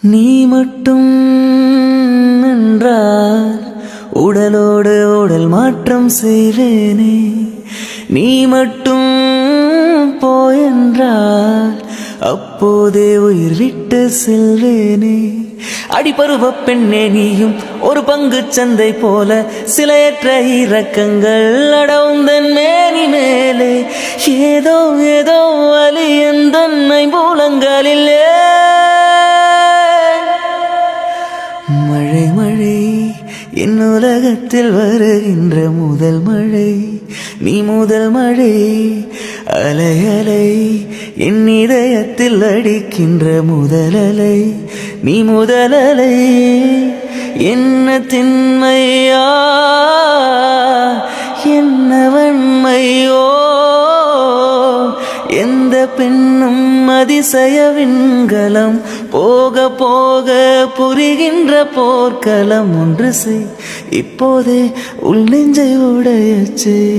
நீ மட்டும் என்றால் உடலோடு உடல் மாற்றம் செய்வேனே. நீ மட்டும் போயென்றால் அப்போதே உயிர் விட்டு செல்வேனே. அடிபருவ பெண்ணே நீயும் ஒரு பங்கு சந்தை போல சிலையற்ற இறக்கங்கள் அடவுந்தன் மேனி மேலே. ஏதோ ஏதோ வலி எந்தன்னை மூலங்களிலே. மழை மழை என் உலகத்தில் வருகின்ற முதல் மழை. நீ முதல் மழை. அலை அலை என் இதயத்தில் அடிக்கின்ற முதல் அலை. நீ முதல் அலை. என்ன திண்மையா என்ன வன்மையோ எந்த பெண்ணும் அதிசய விண்கலம். போக போக புரிகின்ற போர்க்களம். ஒன்று செய் இப்போதே உள் நெஞ்சை உடையச்சே.